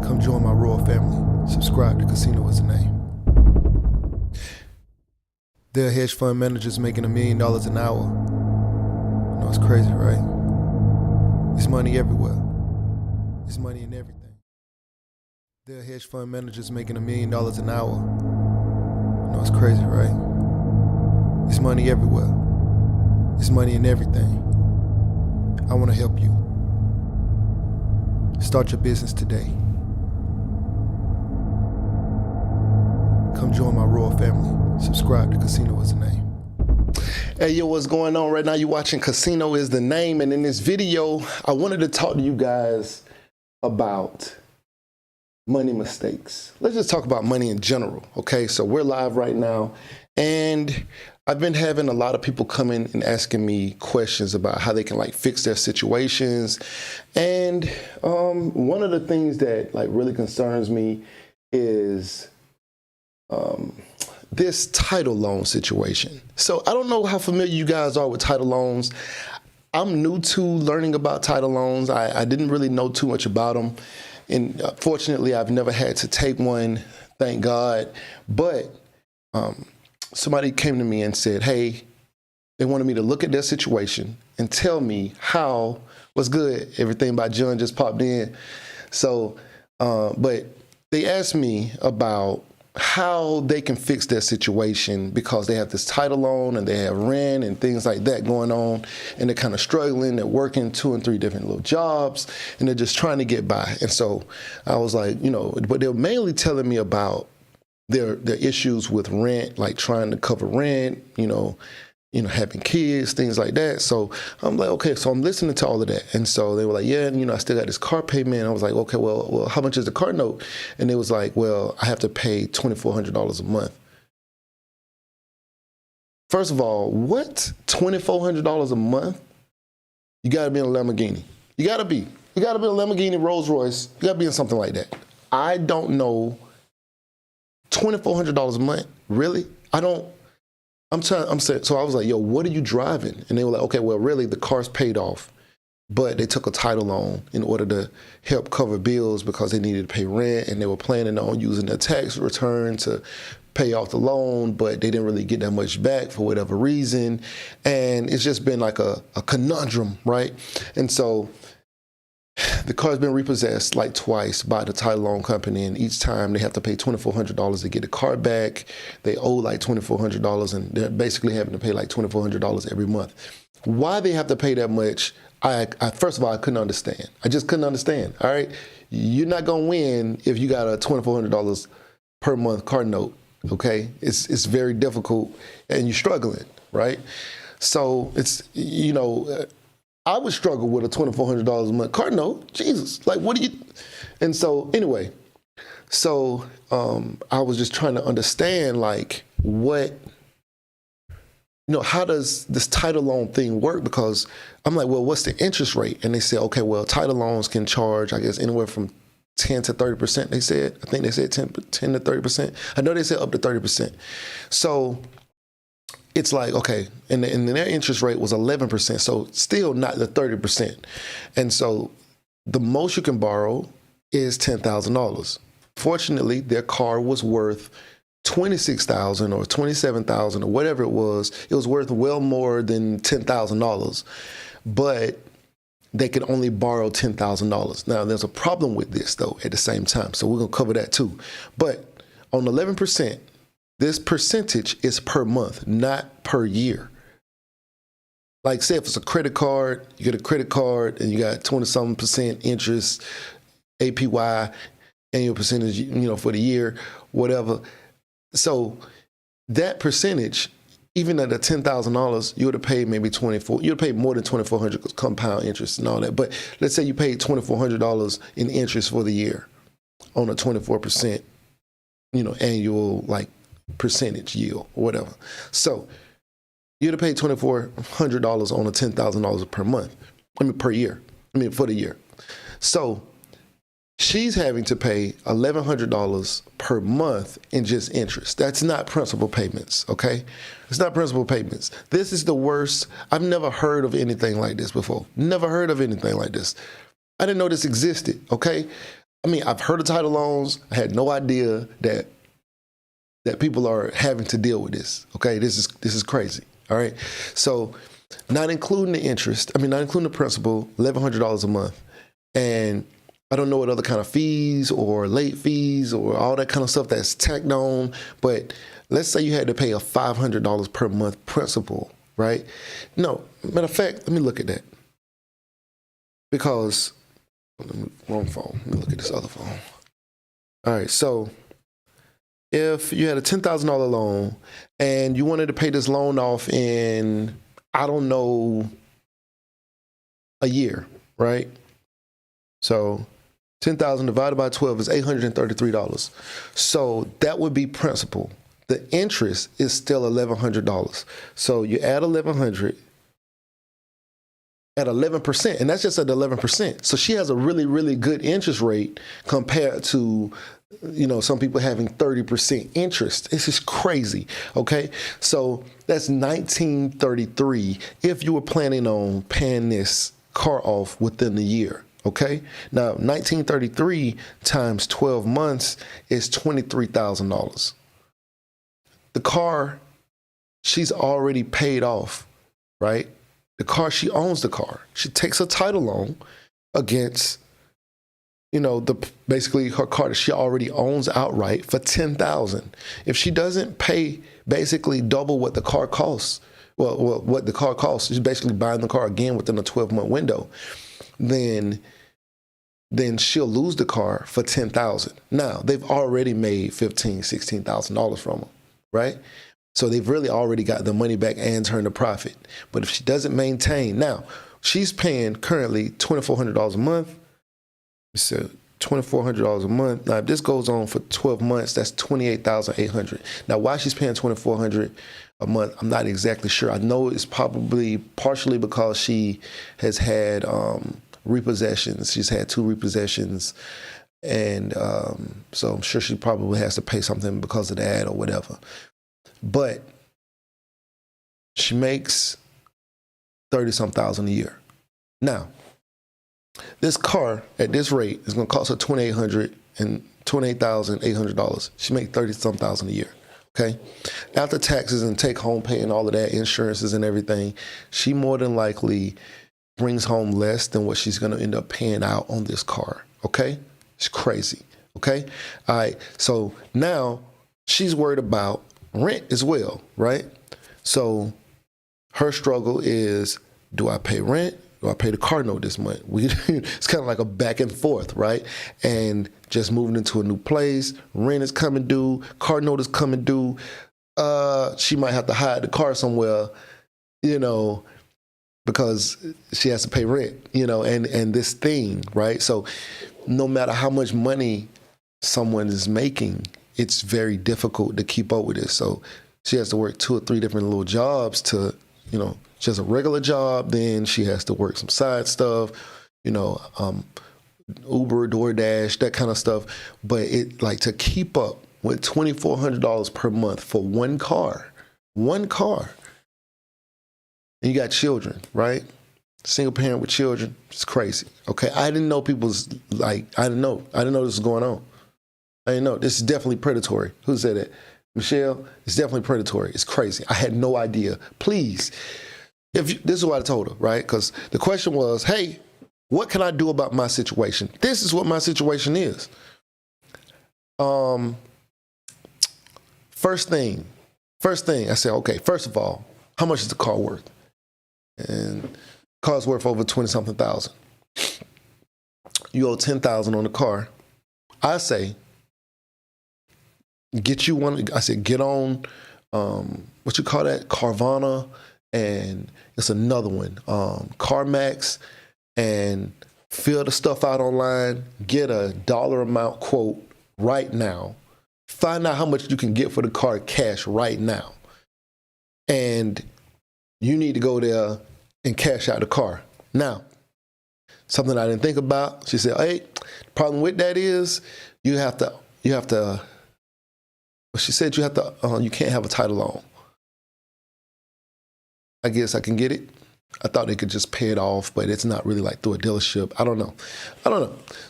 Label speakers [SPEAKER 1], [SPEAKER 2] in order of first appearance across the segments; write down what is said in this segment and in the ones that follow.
[SPEAKER 1] Come join my royal family. Subscribe to Casino is the name. There are hedge fund managers making $1 million an hour. You know, it's crazy, right? There's money everywhere. There's money in everything. There are hedge fund managers making $1 million an hour. You know, it's crazy, right? There's money everywhere. There's money in everything. I want to help you. Start your business today. Come join my royal family. Subscribe to Casino is the name.
[SPEAKER 2] Hey, yo, what's going on right now? You're watching Casino is the Name. And in this video, I wanted to talk to you guys about money mistakes. Let's just talk about money in general, okay? So we're live right now. And I've been having a lot of people come in and asking me questions about how they can fix their situations. And one of the things that really concerns me is this title loan situation. So I don't know how familiar you guys are with title loans. I'm new to learning about title loans. I didn't really know too much about them. And fortunately, I've never had to take one, thank God. But somebody came to me and said, hey, they wanted me to look at their situation and tell me how, what's good, everything by John just popped in. So, but they asked me about how they can fix their situation because they have this title loan and they have rent and things like that going on, and they're kind of struggling. They're working 2 and 3 different little jobs and they're just trying to get by. And so I was like, but they're mainly telling me about their issues with rent, like trying to cover rent, having kids, things like that. So I'm like, okay, so I'm listening to all of that. And so they were like, yeah, and I still got this car payment. I was like, okay, well, how much is the car note? And they was like, well, I have to pay $2,400 a month. First of all, what? $2,400 a month? You gotta be in a Lamborghini. You gotta be in a Lamborghini, Rolls Royce. You gotta be in something like that. I don't know. $2,400 a month? Really? So I was like, yo, what are you driving? And they were like, okay, well, really, the car's paid off, but they took a title loan in order to help cover bills because they needed to pay rent, and they were planning on using their tax return to pay off the loan, but they didn't really get that much back for whatever reason. And it's just been like a conundrum, right? And so the car's been repossessed twice by the title loan company, and each time they have to pay $2,400 to get the car back. They owe $2,400, and they're basically having to pay $2,400 every month. Why they have to pay that much, I first of all, I couldn't understand. I just couldn't understand, all right? You're not gonna win if you got a $2,400 per month car note, okay? It's very difficult, and you're struggling, right? So it's, I would struggle with a $2,400 a month car note. Jesus, what do you? And so anyway, I was just trying to understand what, how does this title loan thing work? Because I'm like, well, what's the interest rate? And they said, okay, well, title loans can charge, I guess, anywhere from 10 to 30%. They said, I think they said 10 to 30%. I know they said up to 30%. So it's okay, and their interest rate was 11%, so still not the 30%. And so the most you can borrow is $10,000. Fortunately, their car was worth $26,000 or $27,000 or whatever it was. It was worth well more than $10,000, but they could only borrow $10,000. Now, there's a problem with this, though, at the same time, so we're going to cover that too. But on 11%, this percentage is per month, not per year. Say if it's a credit card, you get a credit card and you got 20-something% interest, APY, annual percentage, for the year, whatever. So that percentage, even at the $10,000, you would have paid maybe you'd have paid more than $2,400 compound interest and all that. But let's say you paid $2,400 in interest for the year on a 24%, annual percentage yield or whatever. So you'd have paid $2,400 on a $10,000 per month. Per year. For the year. So she's having to pay $1,100 per month in just interest. That's not principal payments, okay? It's not principal payments. This is the worst. I've never heard of anything like this before. Never heard of anything like this. I didn't know this existed, okay? I mean, I've heard of title loans. I had no idea that people are having to deal with this. Okay, this is crazy. All right, so not including the interest. I mean, not including the principal, $1,100 a month, and I don't know what other kind of fees or late fees or all that kind of stuff that's tacked on. But let's say you had to pay a $500 per month principal, right? No, matter of fact, let me look at that because wrong phone. Let me look at this other phone. All right, so if you had a $10,000 loan and you wanted to pay this loan off in, I don't know, a year, right? So 10,000 divided by 12 is $833. So that would be principal. The interest is still $1,100. So you add $1,100 at 11%, and that's just at 11%. So she has a really, really good interest rate compared to, some people having 30% interest. This is crazy. Okay. So that's $1,933 if you were planning on paying this car off within the year. Okay. Now, $1,933 times 12 months is $23,000. The car, she's already paid off, right? The car, she owns the car. She takes a title loan against, basically her car that she already owns outright for $10,000. If she doesn't pay basically double what the car costs, what the car costs, she's basically buying the car again within a 12-month window, then she'll lose the car for $10,000. Now, they've already made $15,000, $16,000 from them, right? So they've really already got the money back and turned a profit. But if she doesn't maintain, now she's paying currently $2,400 a month. So $2,400 a month. Now, if this goes on for 12 months, that's $28,800. Now, why she's paying $2,400 a month, I'm not exactly sure. I know it's probably partially because she has had repossessions. She's had 2 repossessions. And so I'm sure she probably has to pay something because of that or whatever. But she makes 30-some thousand a year. Now, this car at this rate is going to cost her $28,800. She makes 30-some thousand a year. Okay, after taxes and take home pay and all of that, insurances and everything, she more than likely brings home less than what she's going to end up paying out on this car. Okay, it's crazy. Okay, all right. So now she's worried about rent as well, right? So her struggle is, do I pay rent? Do I pay the car note this month? It's kind of like a back and forth, right? And just moving into a new place, rent is coming due, car note is coming due. She might have to hide the car somewhere, because she has to pay rent, and this thing, right? So no matter how much money someone is making, it's very difficult to keep up with this. So she has to work 2 or 3 different little jobs to, she has a regular job, then she has to work some side stuff, Uber, DoorDash, that kind of stuff. But to keep up with $2,400 per month for one car, and you got children, right? Single parent with children, it's crazy. Okay, I didn't know I didn't know this was going on. I didn't know. This is definitely predatory. Who said that? Michelle, it's definitely predatory. It's crazy. I had no idea. Please, this is what I told her, right? Because the question was, hey, what can I do about my situation? This is what my situation is. First thing, I said, okay, first of all, how much is the car worth? And the car's worth over 20-something thousand. You owe $10,000 on the car. I say, get you one. I said, get on, what you call that? Carvana, and it's another one, CarMax, and fill the stuff out online. Get a dollar amount quote right now. Find out how much you can get for the car cash right now. And you need to go there and cash out the car. Now, something I didn't think about. She said, hey, the problem with that is you have to, she said you can't have a title loan. I guess I can get it. I thought they could just pay it off, but it's not really like through a dealership. I don't know.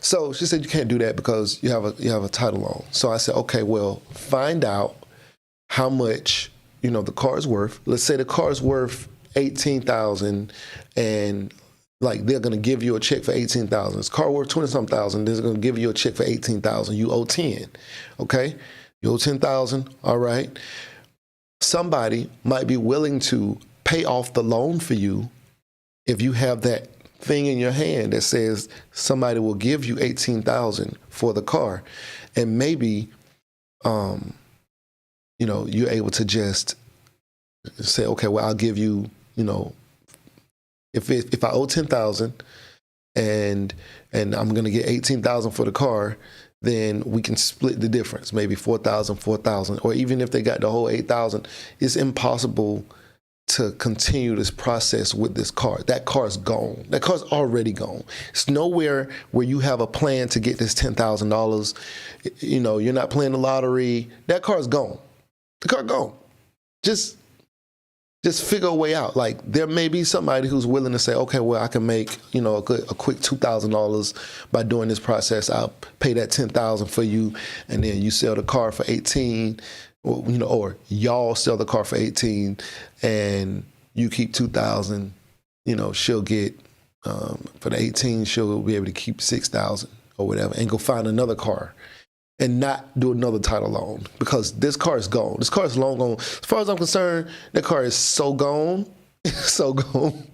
[SPEAKER 2] So she said you can't do that because you have a title loan. So I said, okay, well, find out how much, the car is worth. Let's say the car is worth $18,000 and like they're gonna give you a check for $18,000. This car worth $20-something thousand, they're gonna give you a check for $18,000. You owe 10, okay? You owe 10,000, all right? Somebody might be willing to pay off the loan for you if you have that thing in your hand that says somebody will give you $18,000 for the car, and maybe, you're able to just say, okay, well, I'll give you, if I owe 10,000 and I'm gonna get 18,000 for the car, then we can split the difference, maybe 4,000, or even if they got the whole 8,000, it's impossible to continue this process with this car. That car's gone. That car's already gone. It's nowhere where you have a plan to get this $10,000. You're not playing the lottery. That car's gone. The car gone. Just figure a way out. Like there may be somebody who's willing to say, okay, well, I can make, a quick $2,000 by doing this process. I'll pay that $10,000 for you, and then you sell the car for 18. Or y'all sell the car for 18 and you keep 2,000, she'll get, for the 18, she'll be able to keep 6,000 or whatever and go find another car and not do another title loan because this car is gone. This car is long gone. As far as I'm concerned, that car is so gone, so gone,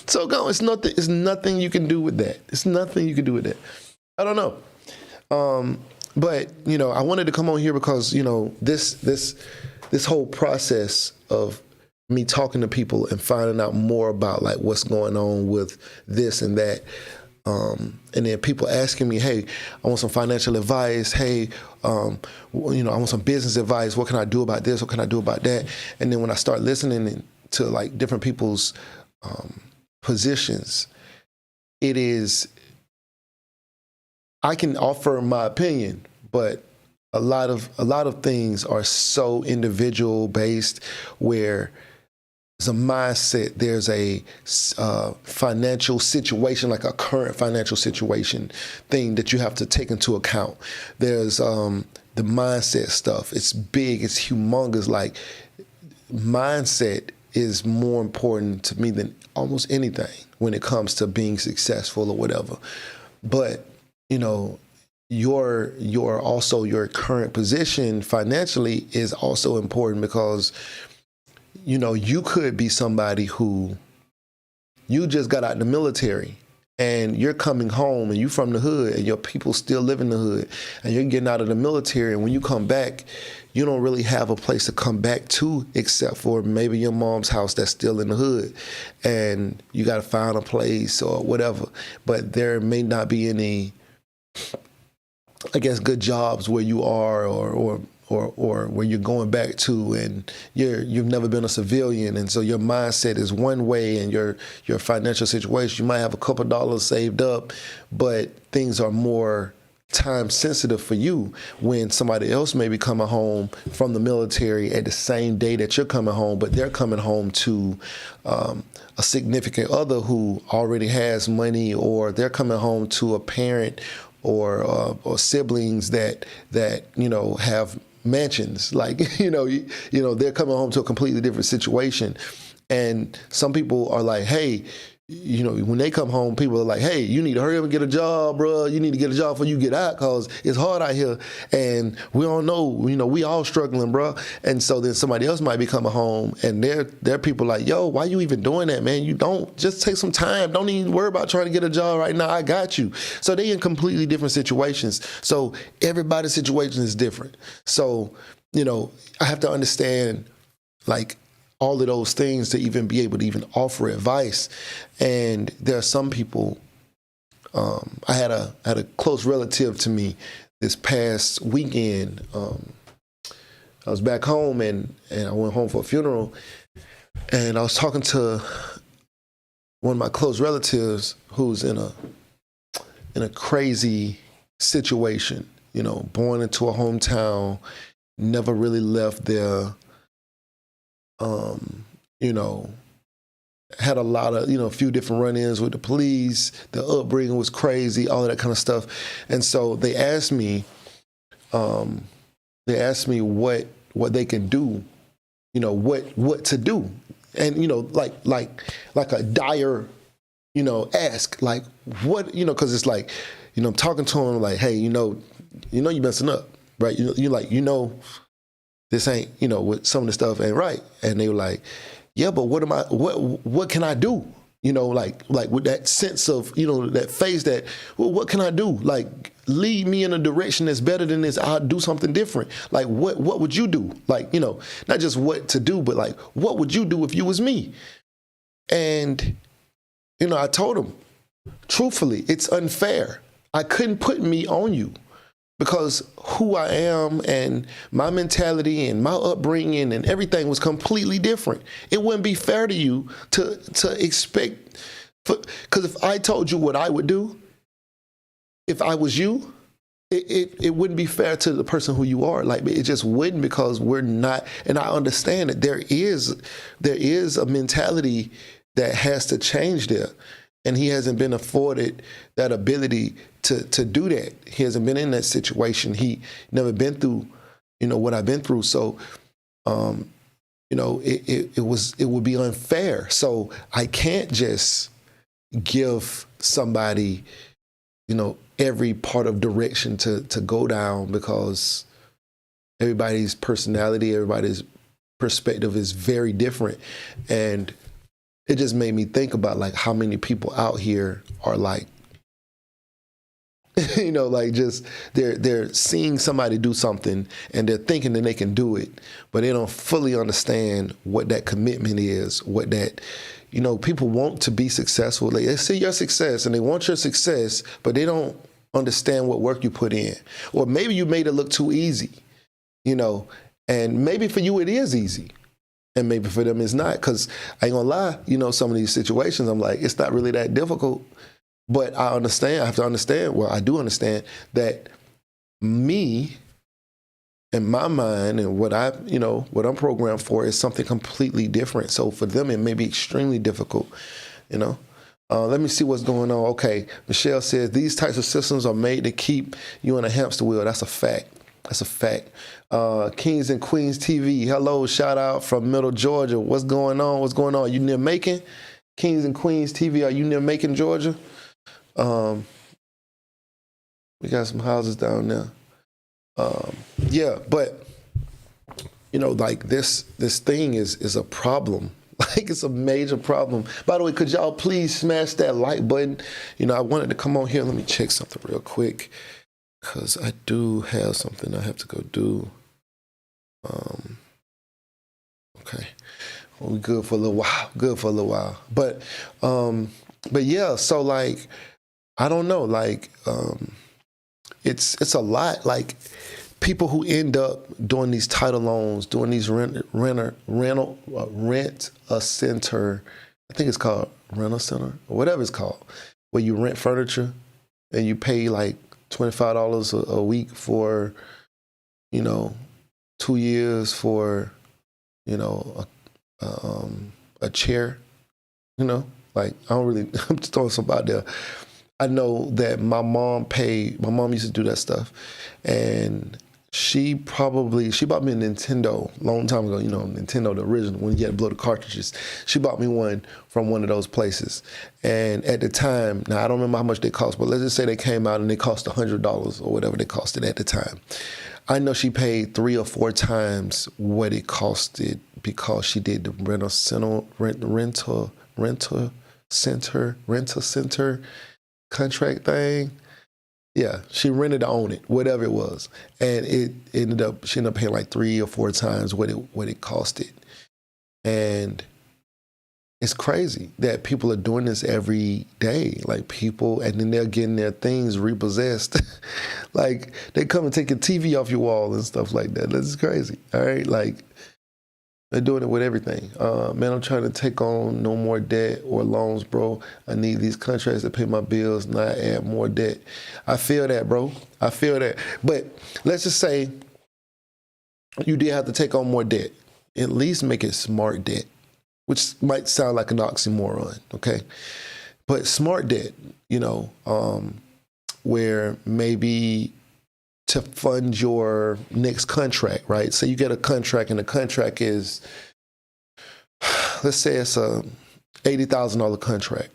[SPEAKER 2] so gone. It's nothing you can do with that. It's nothing you can do with that. I don't know. But, I wanted to come on here because, this whole process of me talking to people and finding out more about like what's going on with this and that. And then people asking me, hey, I want some financial advice. Hey, I want some business advice. What can I do about this? What can I do about that? And then when I start listening to like different people's positions, I can offer my opinion, but a lot of things are so individual based where there's a mindset, there's a financial situation, like a current financial situation thing that you have to take into account. There's the mindset stuff. It's big, it's humongous. Like mindset is more important to me than almost anything when it comes to being successful or whatever. But your current position financially is also important because, you could be somebody who you just got out of the military and you're coming home and you from the hood and your people still live in the hood and you're getting out of the military. And when you come back, you don't really have a place to come back to except for maybe your mom's house that's still in the hood, and you got to find a place or whatever. But there may not be any, I guess, good jobs where you are or where you're going back to, and you've never been a civilian, and so your mindset is one way, and your financial situation, you might have a couple dollars saved up, but things are more time sensitive for you when somebody else may be coming home from the military at the same day that you're coming home, but they're coming home to a significant other who already has money, or they're coming home to a parent or siblings that have mansions. Like they're coming home to a completely different situation, and some people are like, hey. When they come home, people are like, hey, you need to hurry up and get a job, bro. You need to get a job before you get out because it's hard out here. And we all know, we all struggling, bro. And so then somebody else might be coming home and they're people like, yo, why you even doing that, man? You don't. Just take some time. Don't even worry about trying to get a job right now. I got you. So they in completely different situations. So everybody's situation is different. So, I have to understand, like, all of those things to even be able to even offer advice. And there are some people, I had a close relative to me this past weekend. I was back home and I went home for a funeral, and I was talking to one of my close relatives who's in a crazy situation, born into a hometown, never really left there. had a lot of, a few different run-ins with the police. The upbringing was crazy, all of that kind of stuff. And so they asked me what they can do, what to do. And, like a dire, ask, like, what, because it's like, I'm talking to them like, hey, you messing up, right? This ain't, with some of the stuff ain't right. And they were like, yeah, but what can I do? Like with that sense of, that phase that, well, what can I do? Like, lead me in a direction that's better than this. I'll do something different. Like, what would you do? Like, not just what to do, but like, what would you do if you was me? And, I told them, truthfully, it's unfair. I couldn't put me on you because who I am and my mentality and my upbringing and everything was completely different. It wouldn't be fair to you to expect, because if I told you what I would do, if I was you, it wouldn't be fair to the person who you are. Like, it just wouldn't, because we're not. And I understand that there is a mentality that has to change there. And he hasn't been afforded that ability to do that. He hasn't been in that situation. He never been through, what I've been through. So, it would be unfair. So I can't just give somebody, every part of direction to go down, because everybody's personality, everybody's perspective is very different. And it just made me think about like how many people out here are like, like just they're seeing somebody do something and they're thinking that they can do it, but they don't fully understand what that commitment is, what that, people want to be successful. They see your success and they want your success, but they don't understand what work you put in. Or maybe you made it look too easy, and maybe for you it is easy. And maybe for them it's not, because I ain't gonna lie, some of these situations, I'm like, it's not really that difficult. But I have to understand, well, I do understand that me and my mind and what I'm programmed for is something completely different. So for them, it may be extremely difficult, Let me see what's going on. Okay, Michelle says, these types of systems are made to keep you in a hamster wheel. That's a fact. That's a fact. Kings and Queens TV. Hello, shout out from Middle Georgia. What's going on? What's going on? You near Macon? Kings and Queens TV. Are you near Macon, Georgia? We got some houses down there. Yeah, but like this thing is a problem. Like, it's a major problem. By the way, could y'all please smash that like button? I wanted to come on here. Let me check something real quick, because I do have something I have to go do. Okay. Well, we good for a little while. But yeah, so like, I don't know, like, it's a lot. Like, people who end up doing these title loans, doing these rent a center, I think it's called rent a center or whatever it's called, where you rent furniture and you pay like $25 a week for, 2 years for, a chair, like, I don't really, I'm just throwing something out there. I know that my mom used to do that stuff, and she bought me a Nintendo a long time ago, Nintendo, the original, when you had to blow the cartridges. She bought me one from one of those places. And at the time, now I don't remember how much they cost, but let's just say they came out and they cost $100 or whatever they costed at the time. I know she paid 3 or 4 times what it costed, because she did the rental center contract thing. Yeah, she rented to own it, whatever it was, and she ended up paying like 3 or 4 times what it costed. And it's crazy that people are doing this every day. Like, people, and then they're getting their things repossessed. Like, they come and take your TV off your wall and stuff like that. This is crazy. All right, like, they're doing it with everything. Man, I'm trying to take on no more debt or loans, bro. I need these contracts to pay my bills, not add more debt. I feel that, bro. I feel that. But let's just say you did have to take on more debt. At least make it smart debt. which might sound like an oxymoron, okay? But smart debt, where maybe to fund your next contract, right? So you get a contract and the contract is, let's say it's a $80,000 contract,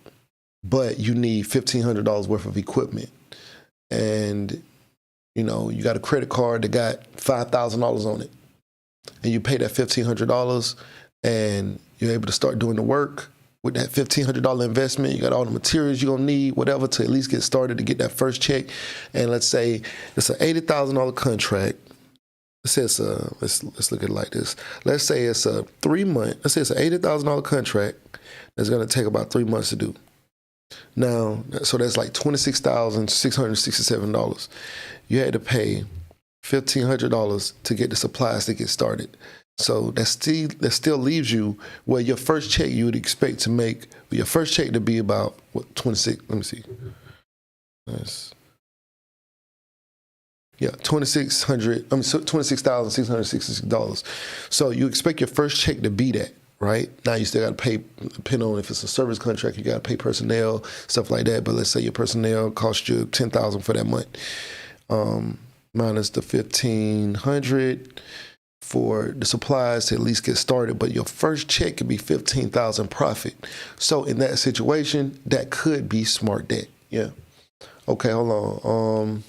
[SPEAKER 2] but you need $1,500 worth of equipment. And, you got a credit card that got $5,000 on it. And you pay that $1,500 and you're able to start doing the work with that $1,500 investment. You got all the materials you're going to need, whatever, to at least get started to get that first check. And let's say it's an $80,000 contract. Let's say let's look at it like this. Let's say it's a 3-month, let's say it's an $80,000 contract that's going to take about 3 months to do. Now, so that's like $26,667. You had to pay $1,500 to get the supplies to get started. So that still leaves you where your first check you would expect to make, your first check to be about, 26, let me see. $26,666. So you expect your first check to be that, right? Now you still got to pay, depending on if it's a service contract, you got to pay personnel, stuff like that. But let's say your personnel cost you $10,000 for that month, minus the $1,500 for the supplies to at least get started. But your first check could be $15,000 profit. So in that situation, that could be smart debt. Yeah. Okay, hold on.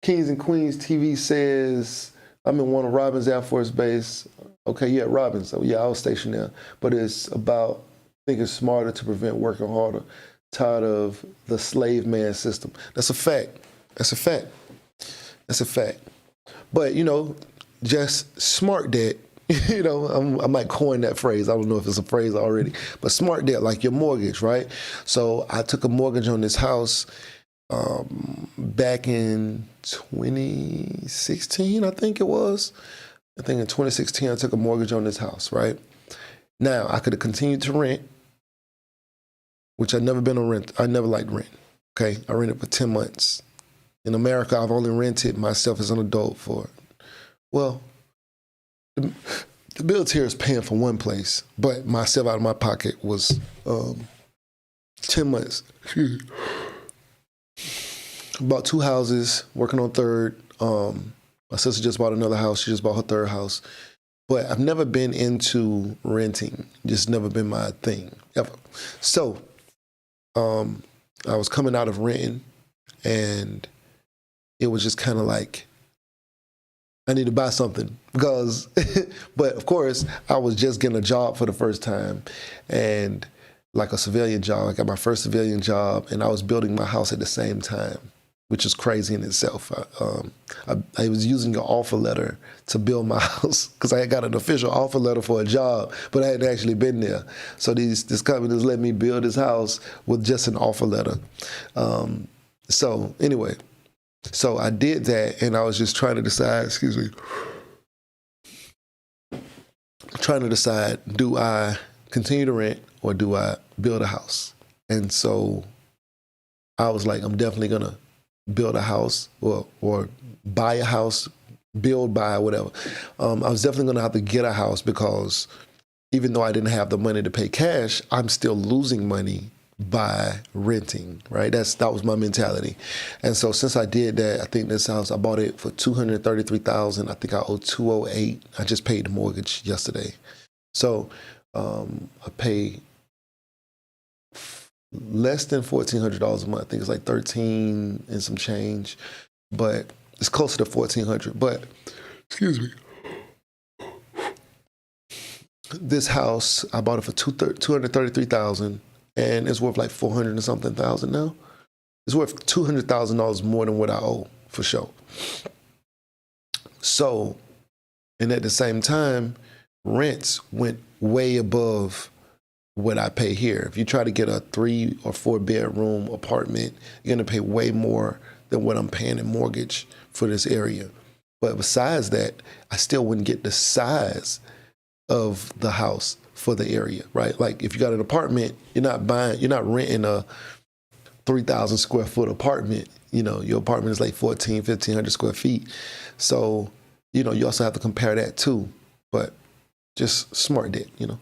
[SPEAKER 2] Kings and Queens TV says, I'm in one of Robin's Air Force Base. Okay, yeah, Robin. So yeah, I was stationed there. But it's about thinking smarter to prevent working harder. Tired of the slave man system. That's a fact. That's a fact. That's a fact. But, just smart debt, I might coin that phrase. I don't know if it's a phrase already. But smart debt, like your mortgage, right? So I took a mortgage on this house back in 2016, I think it was. I think in 2016, I took a mortgage on this house, right? Now, I could have continued to rent, which I've never been a rent. I never liked rent, okay? I rented for 10 months. In America, I've only rented myself as an adult for, well, the military is paying for one place, but myself out of my pocket was 10 months. Excuse me. Bought 2 houses, working on third. My sister just bought another house. She just bought her third house. But I've never been into renting. Just never been my thing, ever. So I was coming out of renting, and it was just kind of like, I need to buy something because, but of course, I was just getting a job for the first time, and like a civilian job. I got my first civilian job, and I was building my house at the same time, which is crazy in itself. I was using an offer letter to build my house because I had got an official offer letter for a job, but I hadn't actually been there. So this company just let me build this house with just an offer letter. So anyway, so I did that, and I was just trying to decide, trying to decide, do I continue to rent or do I build a house? And so I was like, I'm definitely going to build a house or buy a house, buy, whatever. I was definitely going to have to get a house because even though I didn't have the money to pay cash, I'm still losing money by renting, right? That was my mentality. And so since I did that, I think this house, I bought it for $233,000. I think I owe $208,000. I just paid the mortgage yesterday. So I pay less than $1,400 a month. I think it's like $1,300 and some change, but it's closer to $1,400. But excuse me, this house I bought it for $233,000, and it's worth like $400 and something thousand now. It's worth $200,000 more than what I owe for sure. So, and at the same time, rents went way above what I pay here. If you try to get a 3 or 4 bedroom apartment, you're gonna pay way more than what I'm paying in mortgage for this area. But besides that, I still wouldn't get the size of the house for the area, right? Like if you got an apartment, you're not renting a 3,000 square foot apartment. Your apartment is like 1,500 square feet. So, you also have to compare that too. But Just smart debt, you know.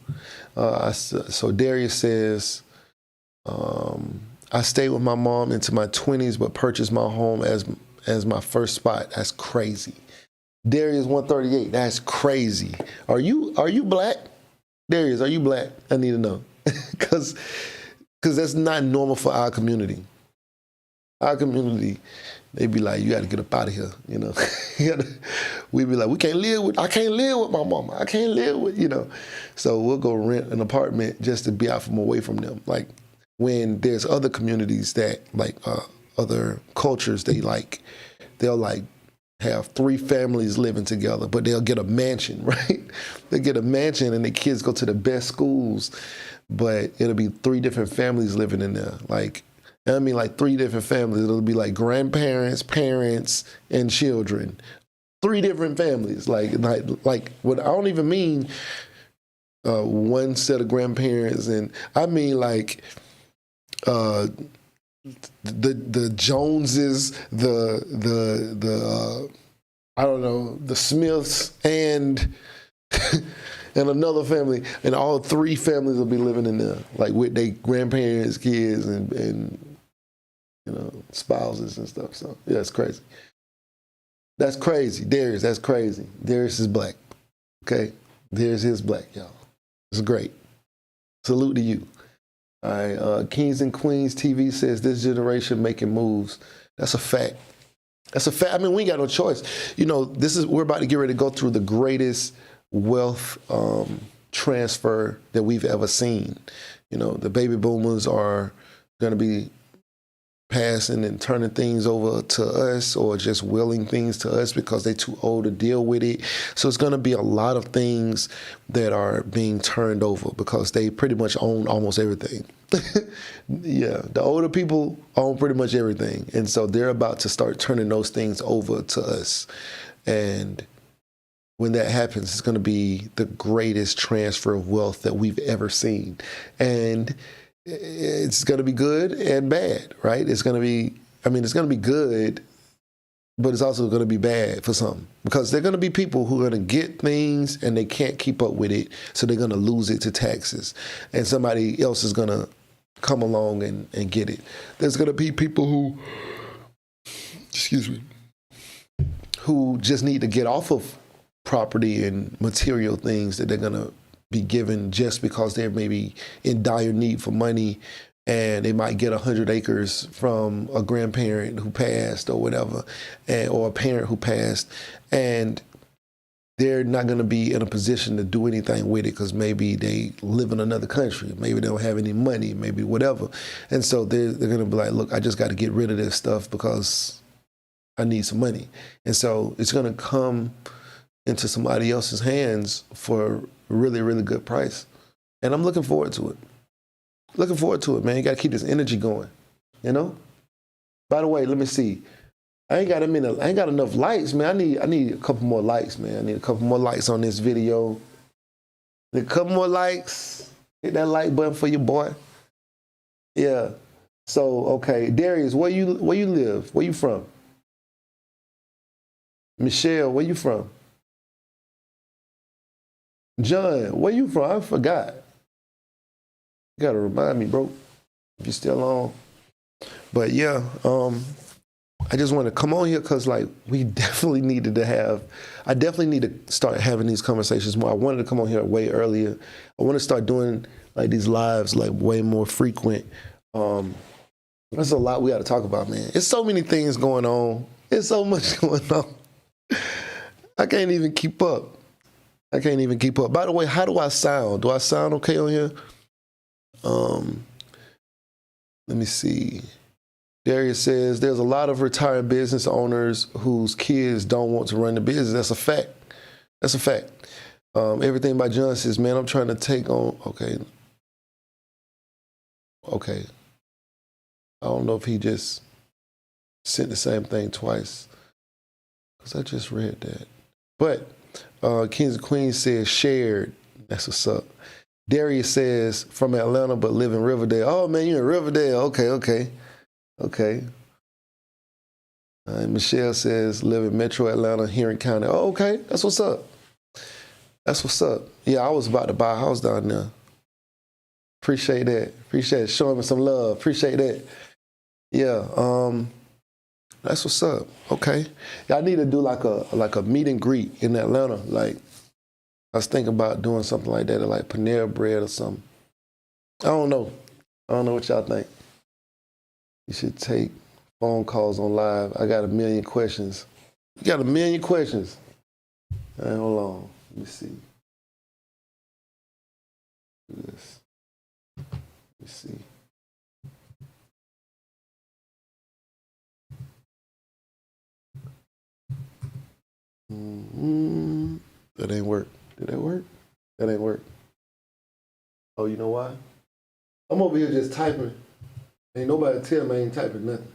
[SPEAKER 2] So Darius says, I stayed with my mom into my 20s, but purchased my home as my first spot. That's crazy. Darius 138, that's crazy. Are you black? Darius, are you black? I need to know. Because that's not normal for our community. Our community, they be like, you got to get up out of here, you know. We be like, I can't live with my mama. I can't live with, you know. So we'll go rent an apartment just to be out from away from them. Like when there's other communities that like other cultures, they'll like have 3 families living together, but they'll get a mansion, right? They get a mansion and the kids go to the best schools, but it'll be 3 different families living in there. Like 3 different families. It'll be like grandparents, parents, and children. 3 different families. Like what I don't even mean one set of grandparents, and I mean like the Joneses, the I don't know, the Smiths, and and another family, and all 3 families will be living in there, like with their grandparents, kids, and you know, spouses and stuff. So yeah, it's crazy. That's crazy, Darius. That's crazy. Darius is black. Okay, Darius is black, y'all. It's great. Salute to you. All right, Kings and Queens TV says this generation making moves. That's a fact. That's a fact. I mean, we ain't got no choice. You know, we're about to get ready to go through the greatest wealth transfer that we've ever seen. You know, the baby boomers are going to be passing and turning things over to us, or just willing things to us because they're too old to deal with it. So it's going to be a lot of things that are being turned over because they pretty much own almost everything. Yeah, the older people own pretty much everything. And so they're about to start turning those things over to us. And when that happens, it's going to be the greatest transfer of wealth that we've ever seen. And it's going to be good and bad, right? It's going to be good, but it's also going to be bad for some, because there are going to be people who are going to get things and they can't keep up with it, so they're going to lose it to taxes, and somebody else is going to come along and get it. There's going to be people who just need to get off of property and material things that they're going to be given just because they're maybe in dire need for money, and they might get 100 acres from a grandparent who passed or whatever, or a parent who passed, and they're not going to be in a position to do anything with it because maybe they live in another country, maybe they don't have any money, maybe whatever. And so they're going to be like, look, I just got to get rid of this stuff because I need some money. And so it's going to come into somebody else's hands for a really, really good price. And I'm looking forward to it. Looking forward to it, man. You got to keep this energy going, you know? By the way, let me see. I ain't got enough likes, man. I need a couple more likes, man. I need a couple more likes on this video. A couple more likes. Hit that like button for your boy. Yeah. So, okay. Darius, where you live? Where you from? Michelle, where you from? John, where you from? I forgot. You gotta remind me, bro, if you're still on. But yeah, I just want to come on here because, like, I definitely need to start having these conversations more. I wanted to come on here way earlier. I want to start doing like these lives like way more frequent. There's a lot we got to talk about, man. It's so many things going on. It's so much going on. I can't even keep up. By the way, how do I sound? Do I sound okay on here? Let me see. Darius says, there's a lot of retired business owners whose kids don't want to run the business. That's a fact. That's a fact. Everything by John says, man, I'm trying to take on, okay. I don't know if he just sent the same thing twice, because I just read that. But Kings and Queens says shared. That's what's up. Darius says from Atlanta but live in Riverdale. Oh man, you're in Riverdale. Okay. Michelle says live in Metro Atlanta, Henry County. Oh, okay, that's what's up. That's what's up. Yeah, I was about to buy a house down there. Appreciate that. Appreciate it. Showing me some love. Appreciate that. Yeah. That's what's up. Okay. Yeah, I need to do like a meet and greet in Atlanta. Like, I was thinking about doing something like that, or like Panera Bread or something. I don't know. I don't know what y'all think. You should take phone calls on live. I got a million questions. You got a million questions. All right, hold on. Let me see. Do this. Let me see. That ain't work. Did that work? That ain't work. Oh, you know why? I'm over here just typing. Ain't nobody tell me I ain't typing nothing.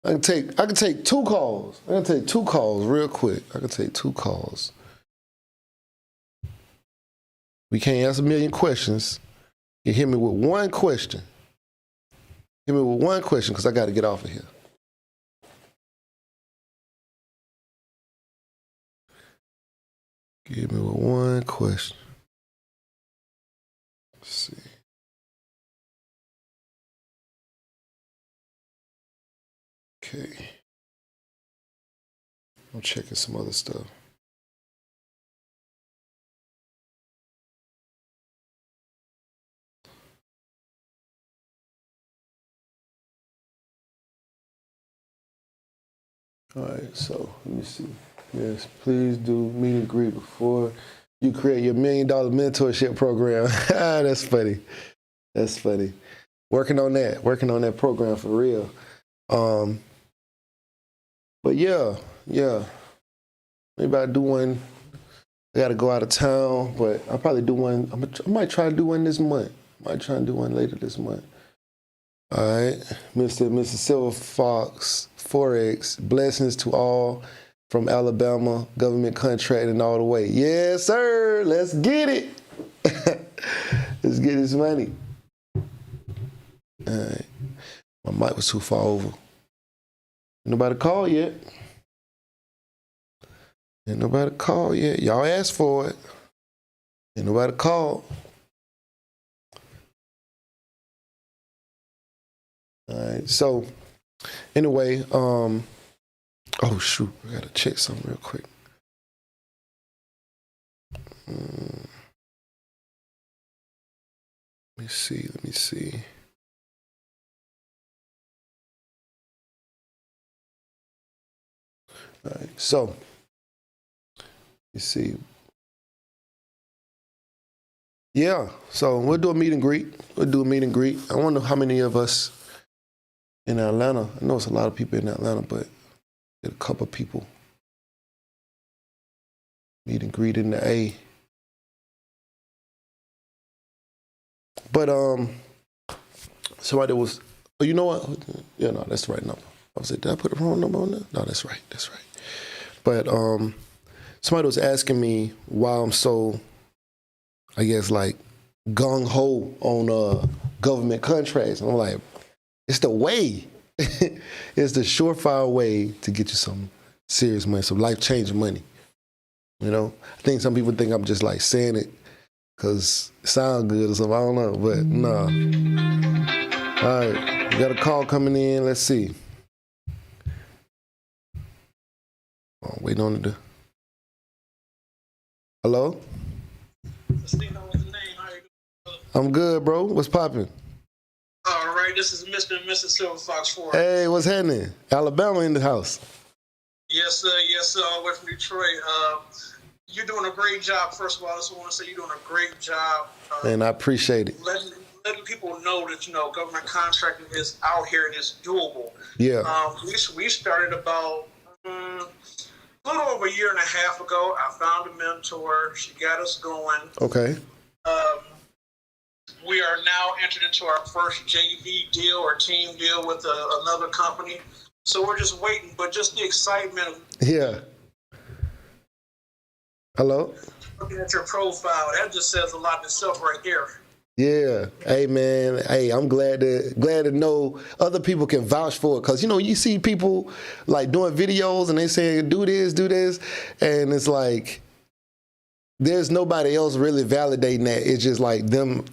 [SPEAKER 2] I can take two calls. I can take two calls real quick. I can take two calls. We can't ask a million questions. You hit me with one question. Hit me with one question because I got to get off of here. Give me with one question. Let's see. Okay. I'm checking some other stuff. All right, so let me see. Yes, please do meet and greet before you create your $1 million mentorship program. That's funny. That's funny. Working on that program for real. But yeah. Maybe I do one. I got to go out of town, but I'll probably do one. I might try to do one this month. Might try and do one later this month. All right, Mr. Silver Fox, Forex, blessings to all from Alabama, government contracting all the way. Yes, sir. Let's get it. Let's get this money. All right. My mic was too far over. Nobody called yet. Ain't nobody called yet. Y'all asked for it. Ain't nobody called. All right. So, anyway, oh shoot, I gotta check something real quick. Let me see. All right. So, you see. Yeah. So we'll do a meet and greet. I wonder how many of us in Atlanta. I know it's a lot of people in Atlanta, but a couple of people. Meet and greet in the A. But somebody was. Oh, you know what? Yeah, no, that's the right number. I was like, did I put the wrong number on there? No, that's right. But somebody was asking me why I'm so, I guess, like gung-ho on government contracts. And I'm like, it's the way. It's the surefire way to get you some serious money, some life-changing money. You know? I think some people think I'm just like saying it because it sounds good or something. I don't know, but no. All right, we got a call coming in. Let's see. Oh, waiting on it. Hello? I'm good, bro. What's popping?
[SPEAKER 3] All right, this is Mr. and Mrs. Silver Fox 4.
[SPEAKER 2] Hey, what's happening? Alabama in the house.
[SPEAKER 3] Yes, sir. All the way from Detroit. You're doing a great job. First of all, I just want to say you're doing a great job.
[SPEAKER 2] Man, I appreciate it.
[SPEAKER 3] Letting people know that, government contracting is out here and it's doable.
[SPEAKER 2] Yeah.
[SPEAKER 3] We started about a little over a year and a half ago. I found a mentor. She got us going.
[SPEAKER 2] Okay.
[SPEAKER 3] We are now entered into our first JV deal or team deal with another company. So we're just waiting, but just the excitement of
[SPEAKER 2] Hello?
[SPEAKER 3] looking at your profile, that just says a lot in itself right there.
[SPEAKER 2] Yeah. Hey man. Hey, I'm glad to know other people can vouch for it. Cause you see people like doing videos and they saying do this, and it's like there's nobody else really validating that. It's just like them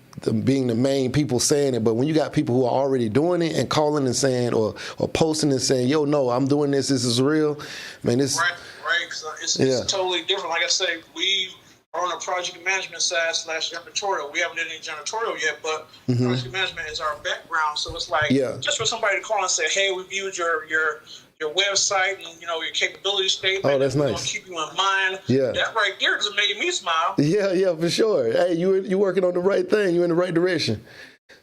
[SPEAKER 2] being the main people saying it. But when you got people who are already doing it and calling and saying or posting and saying, yo, no, I'm doing this is real, man, it's
[SPEAKER 3] right. It's totally different. Like I say, we are on the project management side / janitorial. We haven't done any janitorial yet, but project management is our background. So it's like just for somebody to call and say, hey, we viewed your website and your capability statement.
[SPEAKER 2] Oh, that's nice.
[SPEAKER 3] We're gonna keep you in mind.
[SPEAKER 2] Yeah,
[SPEAKER 3] that right there just made me smile.
[SPEAKER 2] Yeah, for sure. Hey, you working on the right thing. You're in the right direction.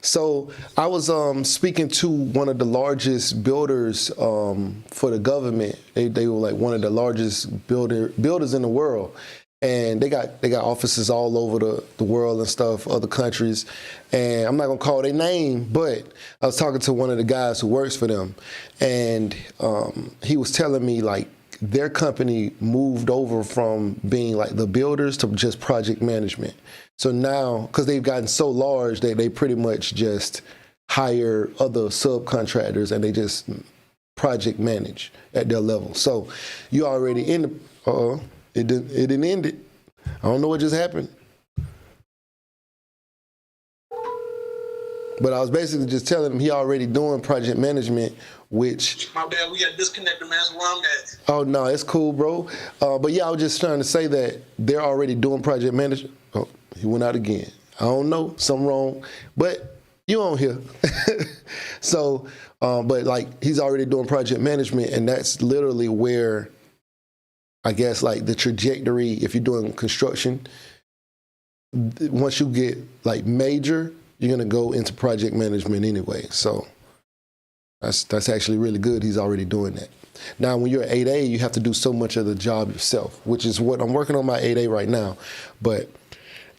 [SPEAKER 2] So I was speaking to one of the largest builders for the government. They were like one of the largest builders in the world. And they got offices all over the world and stuff, other countries. And I'm not gonna call their name, but I was talking to one of the guys who works for them, and he was telling me like their company moved over from being like the builders to just project management. So now, because they've gotten so large, they pretty much just hire other subcontractors and they just project manage at their level. So you already in the It didn't end it. I don't know what just happened. But I was basically just telling him he already doing project management, which...
[SPEAKER 3] My bad, we got disconnected, man. That's where I'm at.
[SPEAKER 2] Oh, no, it's cool, bro. But yeah, I was just trying to say that they're already doing project management. Oh, he went out again. I don't know, something wrong. But you on here. So, but like he's already doing project management, and that's literally where... I guess like the trajectory, if you're doing construction, once you get like major, you're gonna go into project management anyway. So that's actually really good. He's already doing that. Now, when you're 8A, you have to do so much of the job yourself, which is what I'm working on my 8A right now. But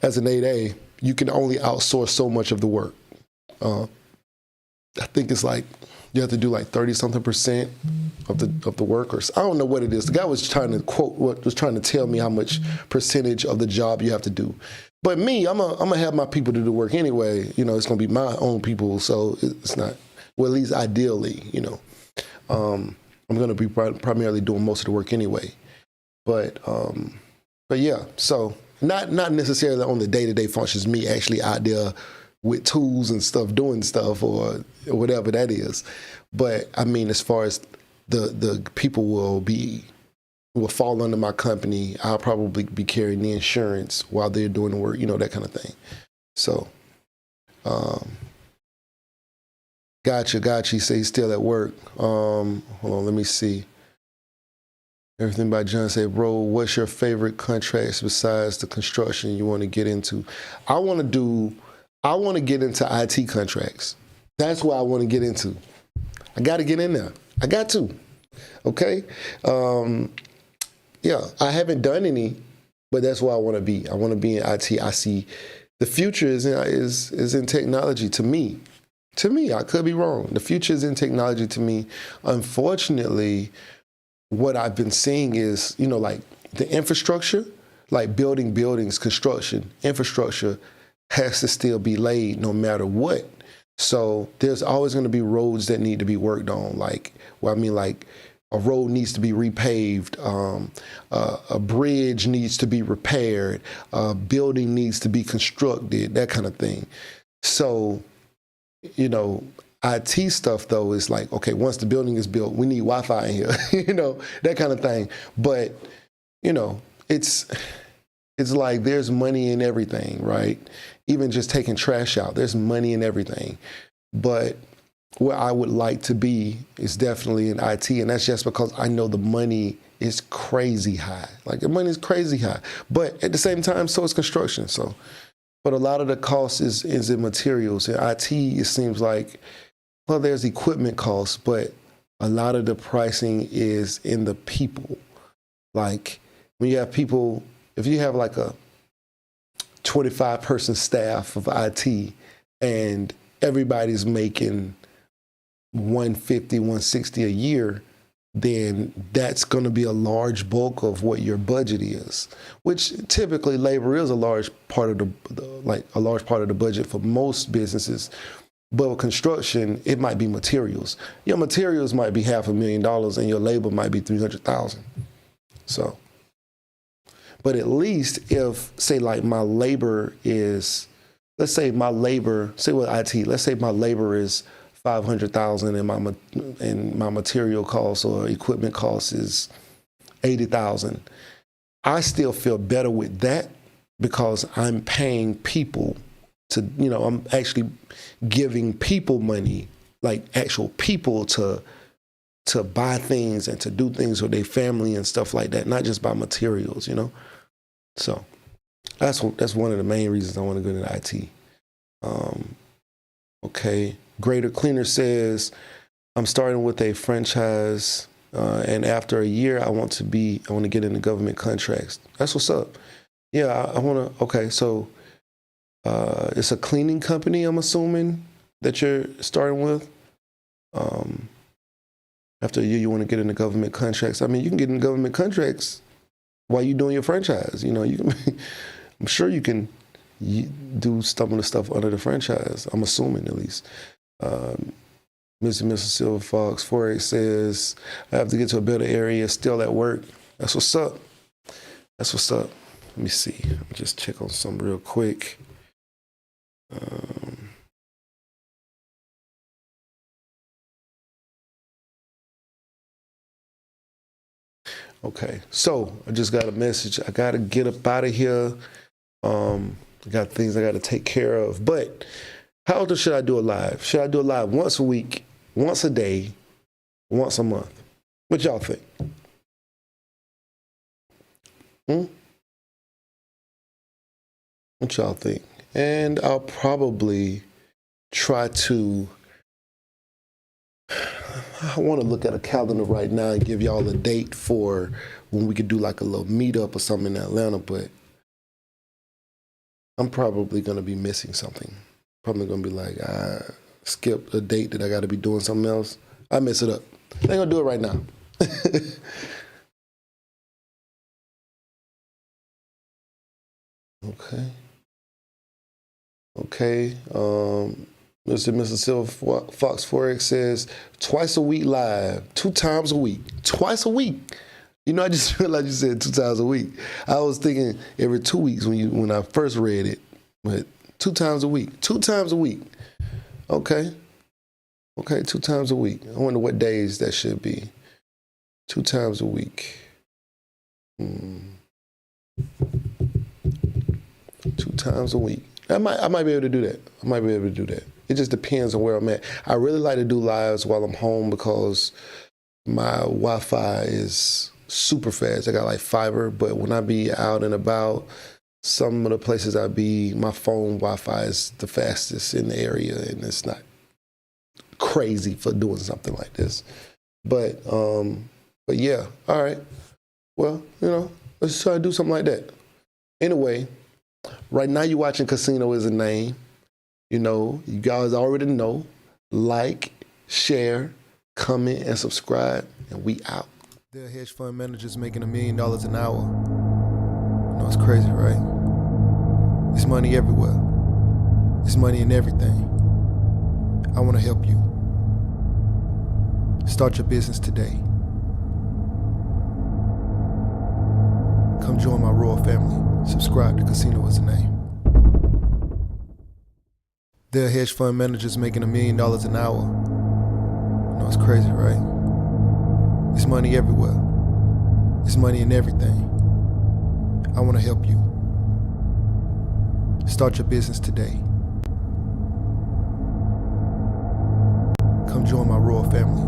[SPEAKER 2] as an 8A, you can only outsource so much of the work. I think it's like you have to do like 30-something% of the workers. I don't know what it is. The guy was trying to tell me how much percentage of the job you have to do. But me, I'm gonna have my people to do the work anyway. It's gonna be my own people, so it's not. Well, at least ideally, I'm gonna be primarily doing most of the work anyway. But yeah. So not necessarily on the day-to-day functions. Me actually out there with tools and stuff, doing stuff or whatever that is. But I mean, as far as the people will fall under my company, I'll probably be carrying the insurance while they're doing the work, that kind of thing. So, gotcha. You say he's still at work. Hold on, let me see. Everything by John said, bro, what's your favorite contracts besides the construction you want to get into? I want to get into IT contracts. That's what I want to get into. I got to get in there. I got to. Okay? Yeah, I haven't done any, but that's where I want to be. I want to be in IT. I see the future is in technology to me. To me, I could be wrong. The future is in technology to me. Unfortunately, what I've been seeing is, like the infrastructure, like building buildings, construction, infrastructure has to still be laid no matter what. So there's always going to be roads that need to be worked on. Like a road needs to be repaved, a bridge needs to be repaired, a building needs to be constructed, that kind of thing. So, IT stuff though is like, okay, once the building is built, we need Wi-Fi in here, that kind of thing. But, it's like there's money in everything, right? Even just taking trash out, there's money in everything. But where I would like to be is definitely in IT, and that's just because I know the money is crazy high. Like the money is crazy high, but at the same time, so is construction. So, but a lot of the cost is in materials. In IT, it seems like, well, there's equipment costs, but a lot of the pricing is in the people. Like when you have people, if you have like a 25-person staff of IT and everybody's making $150, $160 a year, then that's going to be a large bulk of what your budget is, which typically labor is a large part of a large part of the budget for most businesses. But with construction, it might be materials. Your materials might be $500,000 and your labor might be $300,000. So, but at least if, say, like my labor is, let's say my labor, say with IT, let's say my labor is $500,000 and my material costs or equipment costs is $80,000. I still feel better with that because I'm paying people to, I'm actually giving people money, like actual people to buy things and to do things with their family and stuff like that, not just buy materials, So that's one of the main reasons I want to go into IT. Okay. Greater Cleaner says, I'm starting with a franchise, and after a year, I want to get into government contracts. That's what's up. Yeah, I want to. Okay, so it's a cleaning company, I'm assuming, that you're starting with. After a year, you want to get into government contracts. I mean, you can get into government contracts while you're doing your franchise. I'm sure you can do some of the stuff under the franchise. I'm assuming, at least. Mr. Silver Fox 48 says, I have to get to a better area, still at work. That's what's up. That's what's up. Let me see. Let me just check on something real quick. Okay, so I just got a message. I got to get up out of here. I got things I got to take care of. But how often should I do a live? Should I do a live once a week, once a day, once a month? What y'all think? What y'all think? And I'll probably try to, I want to look at a calendar right now and give y'all a date for when we could do like a little meetup or something in Atlanta, but I'm probably going to be missing something. Probably going to be like, I skipped a date that I got to be doing something else. I mess it up. I ain't going to do it right now. Okay. Okay. Mr. Silver Fox Forex says, twice a week live, 2 times a week. Twice a week. I just realized you said 2 times a week. I was thinking every 2 weeks when I first read it, but 2 times a week. 2 times a week. Okay. Okay, 2 times a week. I wonder what days that should be. 2 times a week. 2 times a week. I might be able to do that. It just depends on where I'm at. I really like to do lives while I'm home because my Wi-Fi is super fast. I got like fiber, but when I be out and about, some of the places I be, my phone Wi-Fi is the fastest in the area, and it's not crazy for doing something like this. But yeah, all right. Well, let's try to do something like that. Anyway, right now you're watching Casino is a Name. You guys already know. Like, share, comment, and subscribe, and we out.
[SPEAKER 1] There are hedge fund managers making $1 million an hour. It's crazy, right? There's money everywhere. There's money in everything. I want to help you. Start your business today. Come join my royal family. Subscribe to Casino is a Name. There are hedge fund managers making $1 million an hour. It's crazy, right? There's money everywhere. There's money in everything. I want to help you. Start your business today. Come join my royal family.